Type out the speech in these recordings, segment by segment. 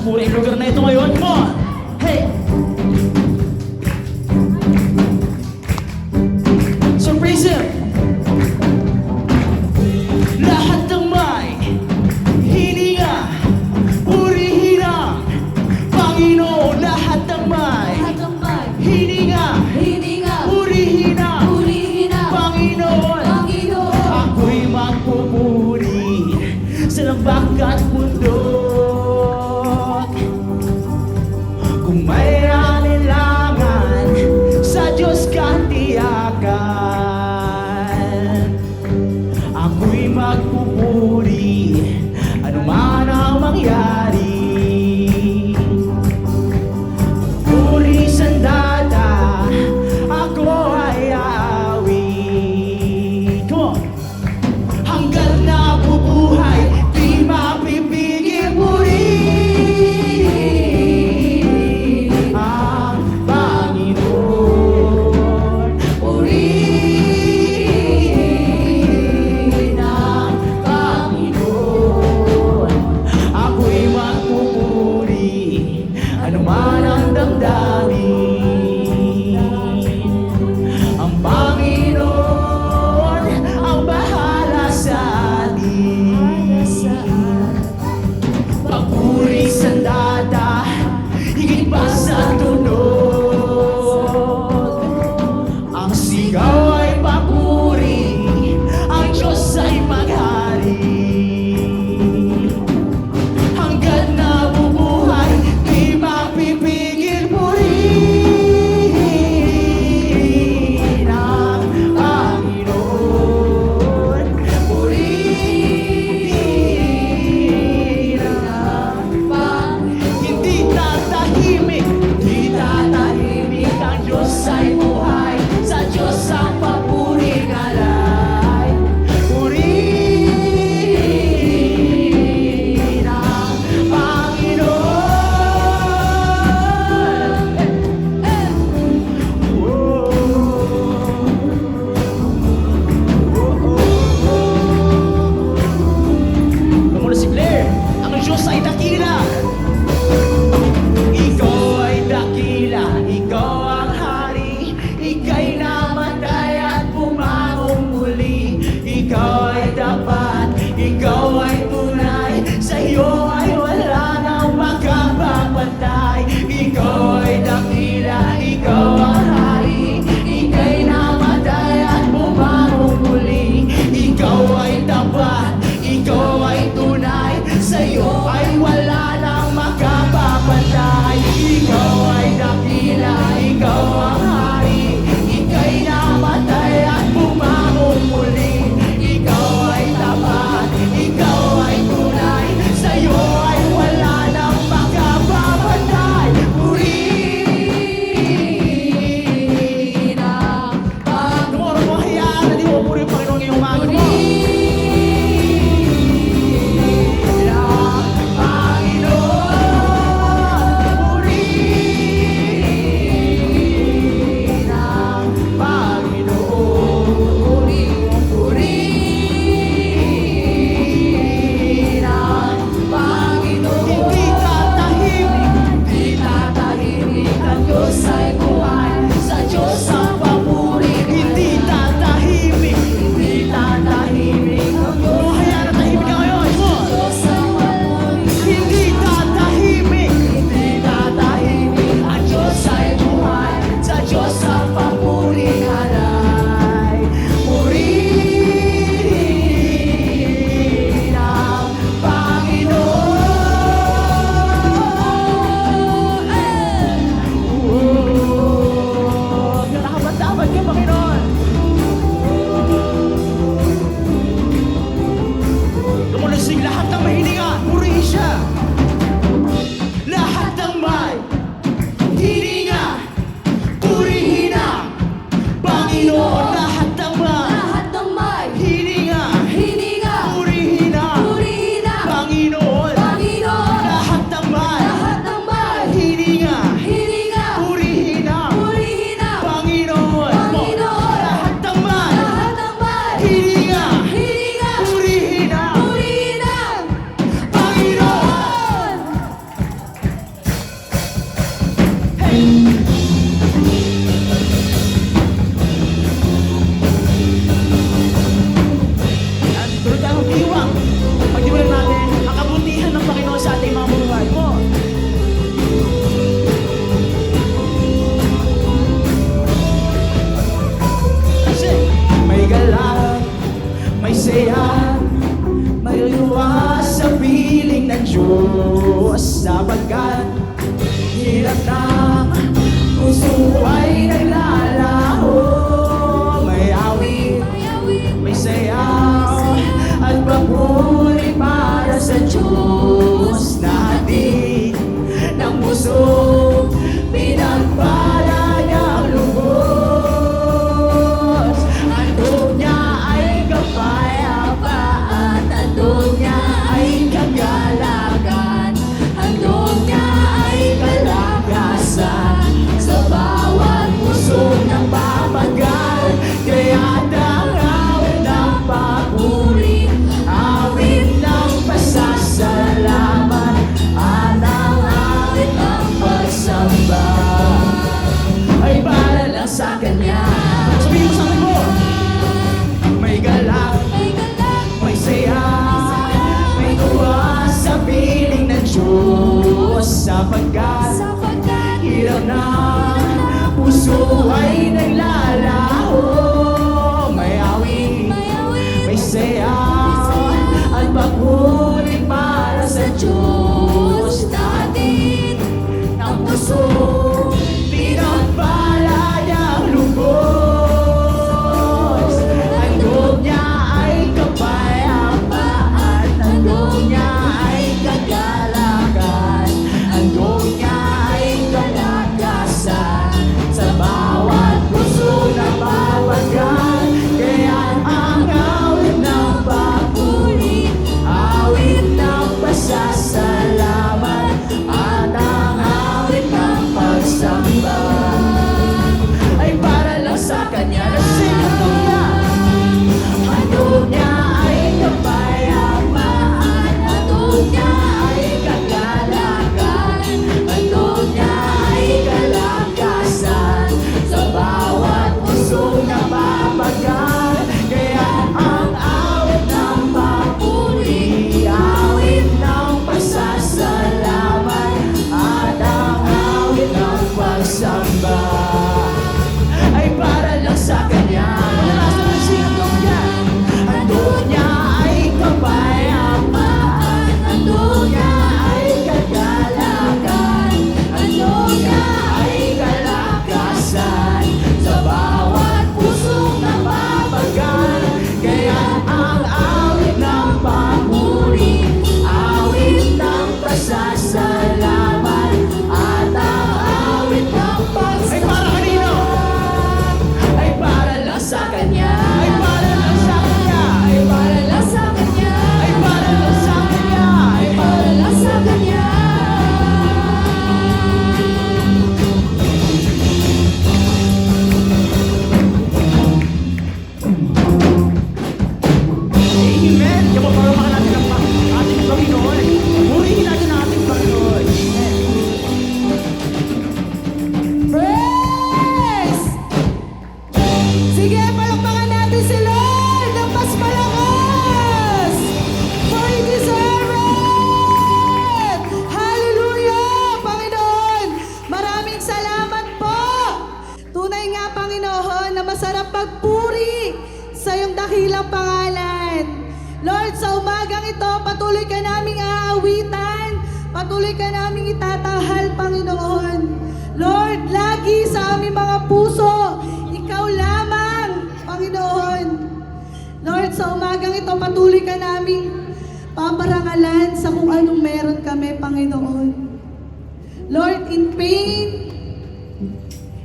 Puri ang lugar na ito ngayon. Come on! Hey! So praise Him! Lahat ng may hininga, purihin ang Panginoon. Lahat ng may hininga, purihin ang Panginoon. Ako'y magpupuri sa lambak at bundok. Kung may alinlangan, sa Diyos kang tiyakan. Ako'y magpupuri, ano man ang mangyari. Puri sandata, ako ay aawi. Come on! Hanggang nabubuhay, di mapipigil purihin ang Panginoon. Purihin ang Panginoon. Ako'y magpupuri, ano man ang damdamin. Ang Panginoon ang bahala sa atin. Papuri sandata, higit pa sa tunog. Ang sigaw ay papuri, ang Diyos ay maghari. Hanggang nabubuhay, di mapipigil purihin ang Panginoon. Purihin ang Panginoon. Hindi tatahimik, di tatahimik. Ang Diyos ay buhay, sa Diyos ang papuring alay. Purihin ang Panginoon. Muna si Blair, ang Diyos ay dakila. Ikaw ay dakila, ikaw ang hari. Ika'y namatay at bumangon muli. Ikaw ay tapat, ikaw ay tunay. Sa iyo ay wala nang makapagpantay. Ikaw ay dakila, ikaw ang hari. Ika'y namatay at bumangon muli. Ikaw ay tapat, ikaw ay tunay. Sa iyo ay wala nang makapapantay. Ikaw ay dakila, ikaw ang hari. Ika'y namatay at bumangon muli. Ikaw ay tapat, ikaw ay tunay. Sa iyo ay wala nang makapapantay. Purihin ang Panginoon. Tumoro mo, hayaan na di mo puri ang Panginoon ngayong umaga mo. puso ay naglalaho. May awit, may sayaw, at pagpuri para sa Diyos natin. Ang puso, pinagpala niyang lubos. Ang loob niya ay kapayapaan, ang loob niya ay kagalakan, ang loob niya ay kalakasan. Sa bawat puso na papagal, kaya ang awit ng papuri, awit ng pasasalamat, at ang awit ng pagsamba ay para lang sa Kanya. Sing ito niya. Ang loob niya ay kapayapaan, ang loob niya ay kagalakan, ang loob niya ay kalakasan. Sa bawat pusong napapagal, kaya ang awit ng papuri, awit ng pasasalamat, at ang awit ng pagsamba ay para lang sa Kanya. Malalasan ang singkong niya. Ang loob niya ay kapayapaan, ang loob niya ay kagalakan, ang loob niya ay kalakasan. Sa bawat pusong napapagal, kaya ang awit ng papuri, awit ng pasasalamat, at ang awit ng pagsamba ay para kanino? Ay para lang sa Kanya. Ay para lang sa Kanya. Ay para lang sa Kanya. Ay para lang sa Kanya. Ay para lang sa Kanya. Amen. Kapaparapakan natin ang ating Panginoon. Purihin natin ang ating Panginoon. Amen. Praise! Sige, palakpakan natin si Lord ng mas malakas! For He deserves it! Hallelujah! Panginoon, maraming salamat po! Tunay nga, Panginoon, na masarap pagpuri sa iyong dakilang pangalan. Lord, sa umagang ito, patuloy ka naming aawitan, patuloy ka naming itatanghal, Panginoon. Lord, lagi sa aming mga puso, Ikaw lamang, Panginoon. Lord, sa umagang ito, patuloy ka naming paparangalan sa kung anong meron kami, Panginoon. Lord, in pain,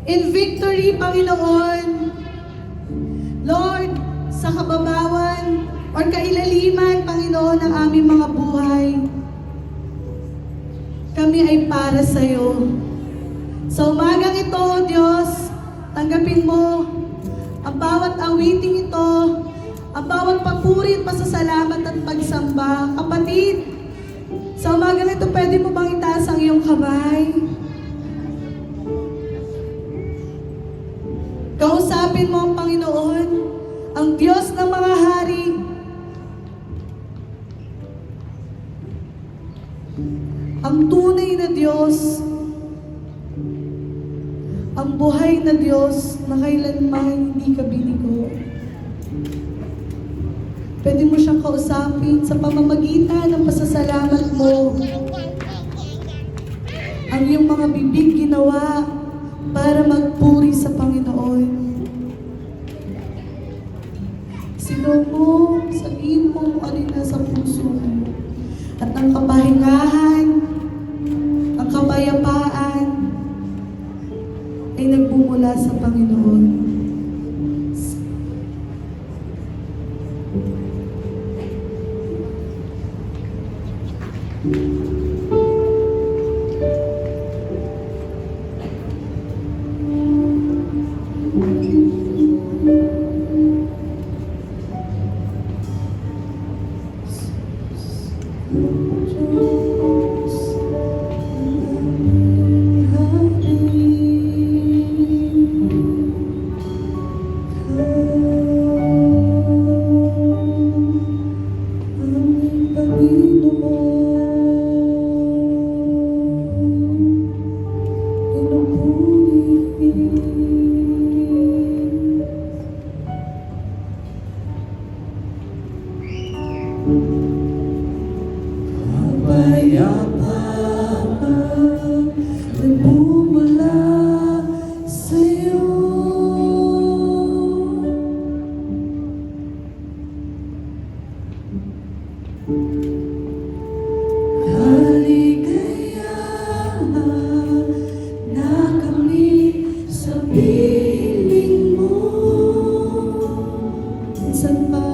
in victory, Panginoon. Lord, sa kababawan or kailaliman, Panginoon, ng aming mga buhay, kami ay para sa iyo. Sa umagang ito, O Diyos, tanggapin mo ang bawat awiting ito, ang bawat papuri at pasasalamat at pagsamba. Kapatid, sa umagang ito, pwede mo bang itaas ang iyong kamay? Kausapin mo ang Panginoon, ang Diyos ng mga hari. Ang tunay na Diyos, ang buhay na Diyos na kailanman hindi ka binigo. Pwede mo siyang kausapin sa pamamagitan ng pasasalamat mo. Ang iyong mga bibig ginawa para magpuri sa Panginoon. Sigaw mo, sabihin mo kung ano yung nasa puso mo. At ang kapahingahan, ang kapayapaan ay nagbumula sa Panginoon. piling mo. Minsan pa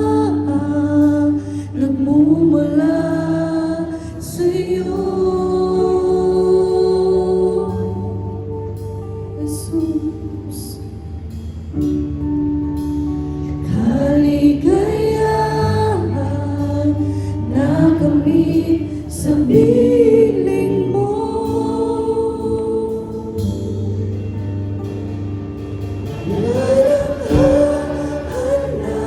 kapayapaan nagmumula sa'yo, Jesus. Kaligayahan na kami sa piling mo.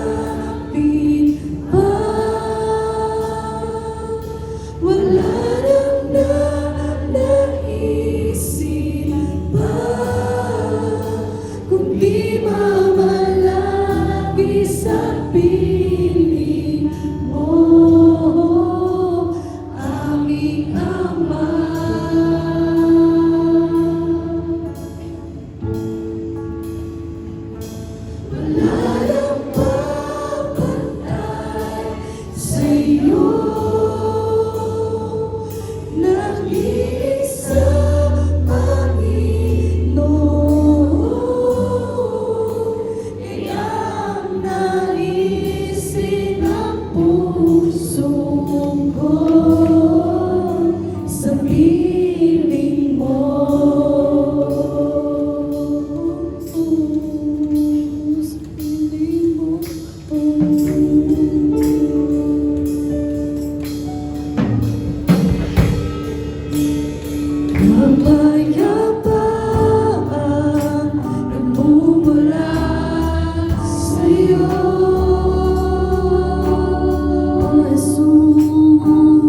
Hanapin pa, wala nang naisip pa, kundi mamalagi sa piling mo, aming Ama. Wala nang papantay sa'yo, nag-iisa Panginoon. Kaya ang naisin ang puso ko sa piling mo. Sa piling mo. Kapayapaan nagmumula sa'yo, Jesus.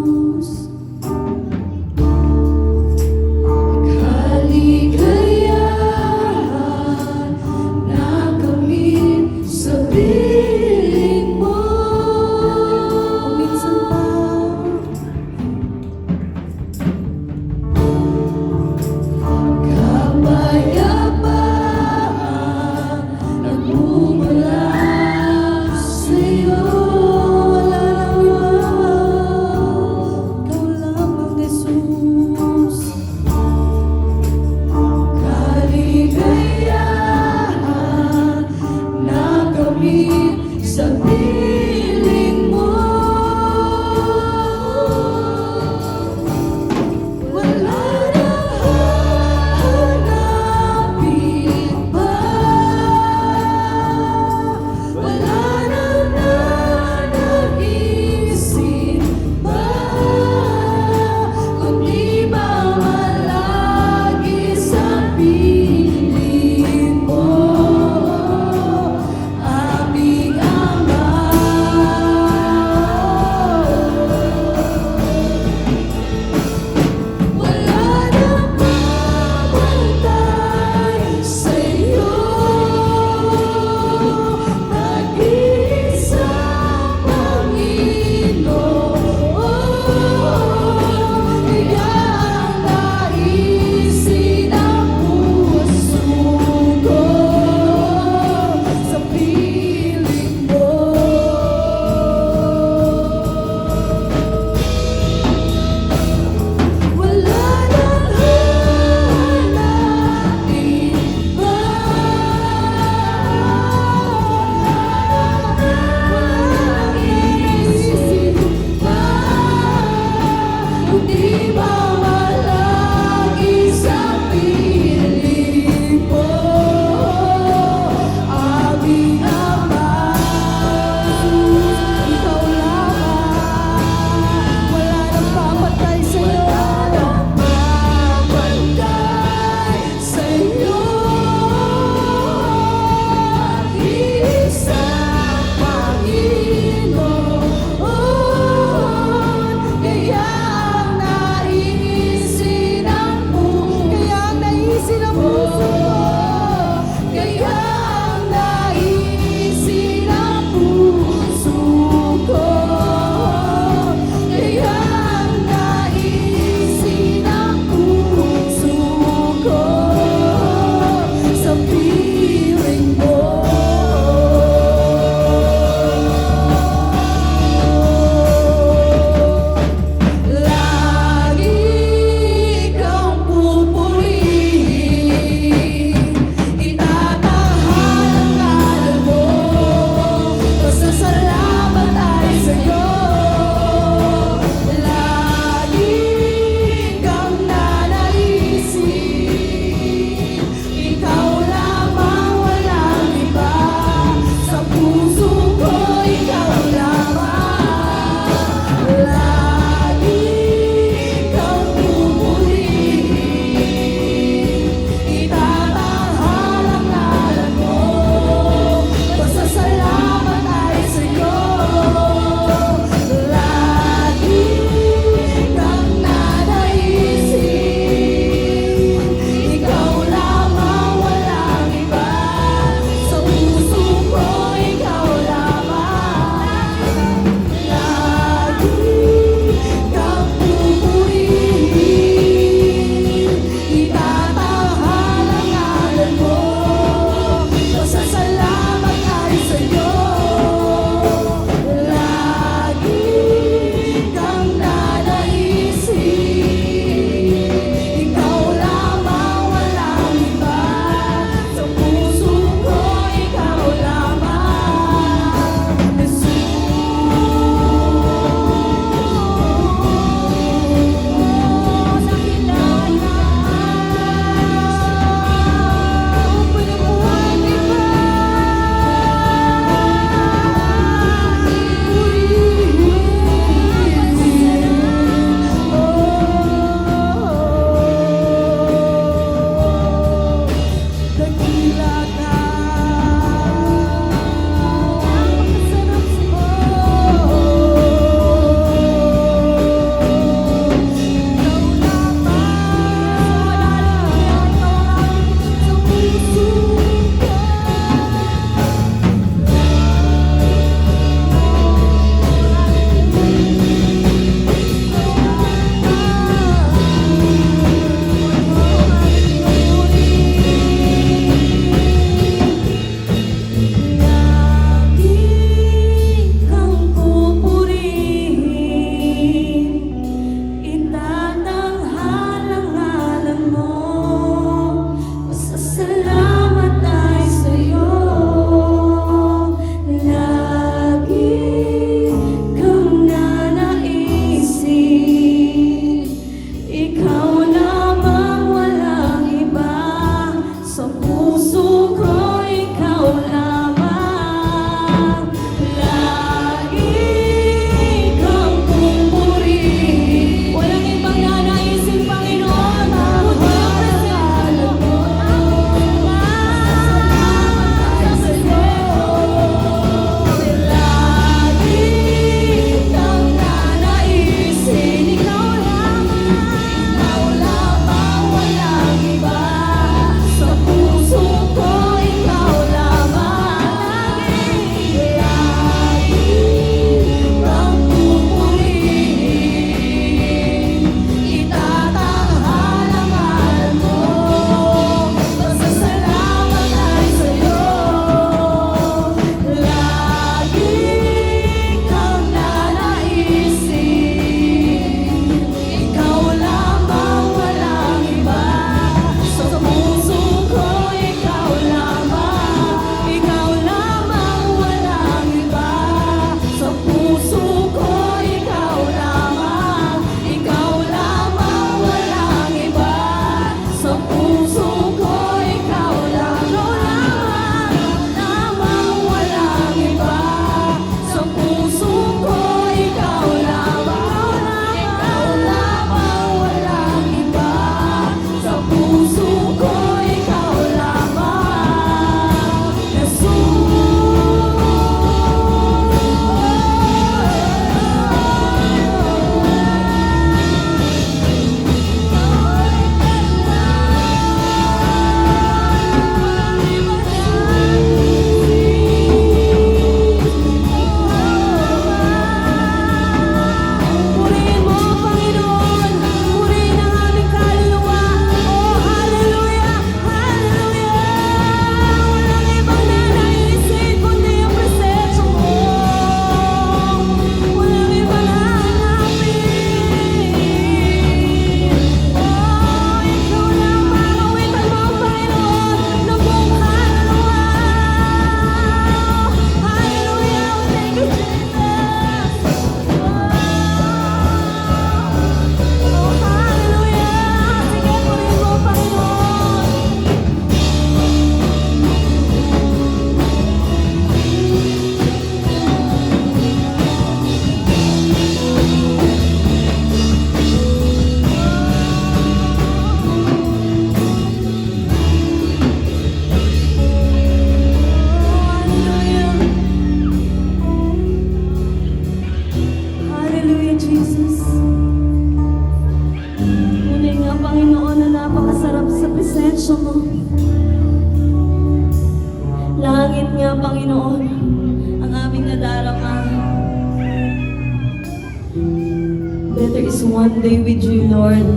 better is one day with you, Lord,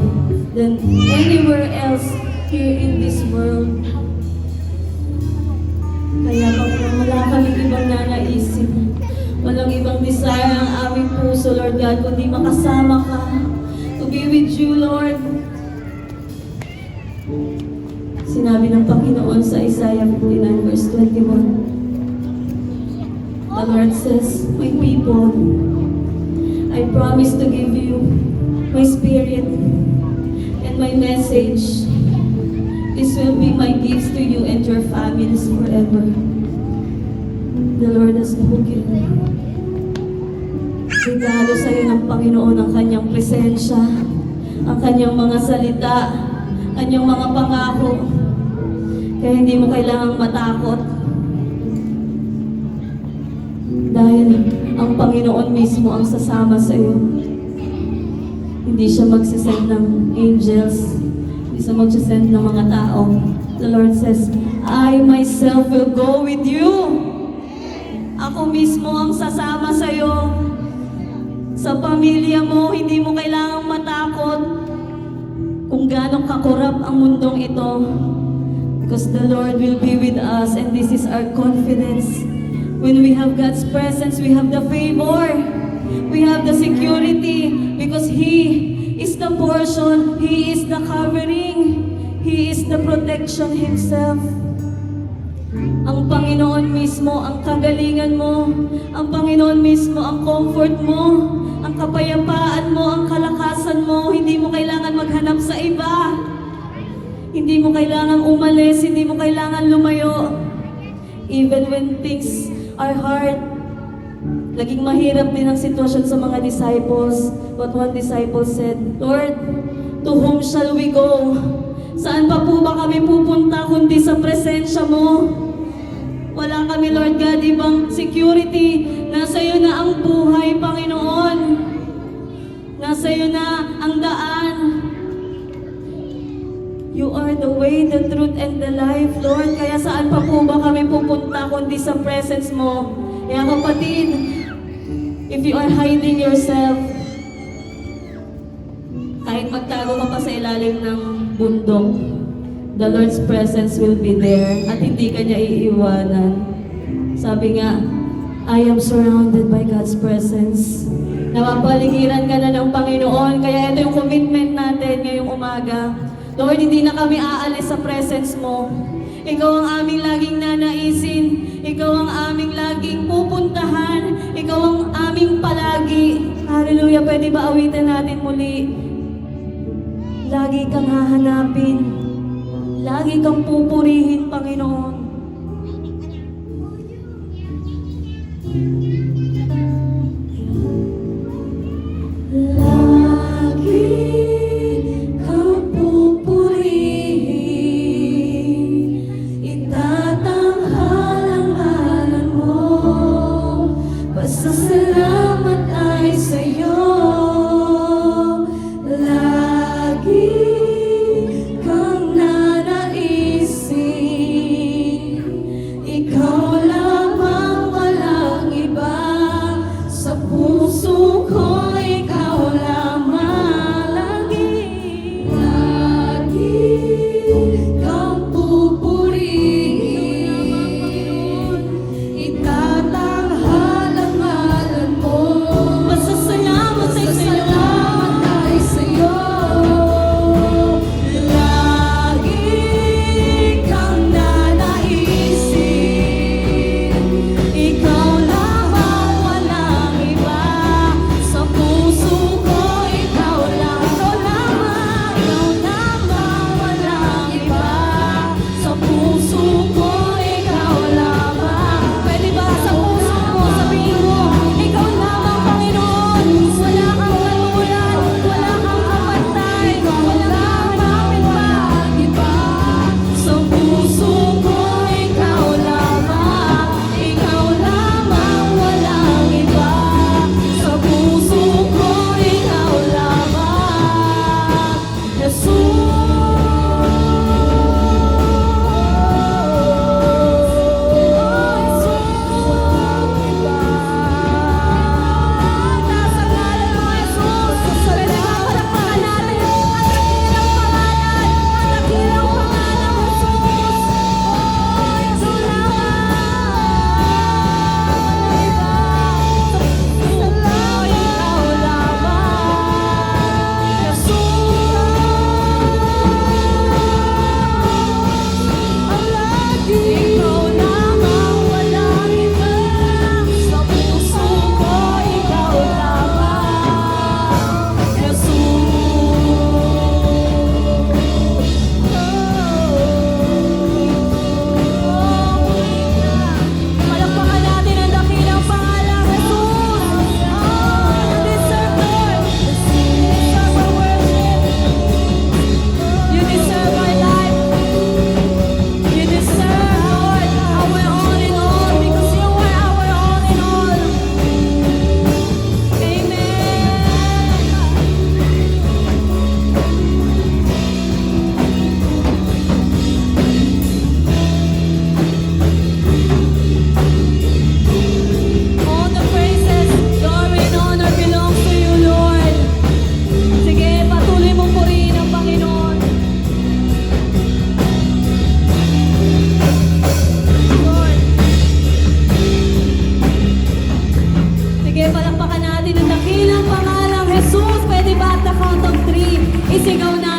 than anywhere else here in this world. Kaya wala kaming ibang nanaisin. Walang ibang desire ang aming puso, Lord God, kundi makasama ka. To be with you, Lord. Sinabi ng Panginoon sa Isaiah 59 verse 21. The Lord says, "My people, I promise to give you my spirit and my message. This will be my gifts to you and your families forever." The Lord has spoken. Regalo sa iyo ng Panginoon ang kanyang presensya, ang kanyang mga salita, kanyang mga pangako. Kaya hindi mo kailangang matakot. Dahil ang Panginoon mismo ang sasama sa iyo. Hindi siya magsisend ng angels. Hindi siya magsisend ng mga tao. The Lord says, I myself will go with you. Ako mismo ang sasama sa iyo. Sa pamilya mo, hindi mo kailangang matakot kung gaano kakurap ang mundong ito. Because the Lord will be with us and this is our confidence. When we have God's presence, we have the favor. We have the security because He is the portion. He is the covering. He is the protection Himself. Ang Panginoon mismo, ang kagalingan mo. Ang Panginoon mismo, ang comfort mo. Ang kapayapaan mo, ang kalakasan mo. Hindi mo kailangan maghanap sa iba. Hindi mo kailangan umalis. Hindi mo kailangan lumayo. Even when things are hard, naging mahirap din ang sitwasyon sa mga disciples. But one disciple said, Lord, to whom shall we go? Saan pa po ba kami pupunta kundi sa presensya mo? Wala kami, Lord God, ibang security. Nasa iyo na ang buhay, Panginoon. Nasa iyo na ang daan. You are the way, the truth, and the life, Lord. Kaya saan pa po ba kami pupunta kundi sa presence mo? Kaya kapatid, if you are hiding yourself, kahit magtago ka pa sa ilalim ng bundok, the Lord's presence will be there at hindi ka niya iiwanan. Sabi nga, I am surrounded by God's presence. Napapaligiran ka na ng Panginoon. Kaya ito yung commitment natin ngayong umaga. Lord, hindi na kami aalis sa presence mo. Ikaw ang aming laging nanaisin. Ikaw ang aming laging pupuntahan. Ikaw ang aming palagi. Hallelujah. Pwede ba awitin natin muli? Lagi kang hahanapin. Lagi kang pupurihin, Panginoon. Lagi kang pupurihin, itatanghal ang ngalan mo, basta salamat ay sa'yo. Lagi kang nanaisin, Isigaw natin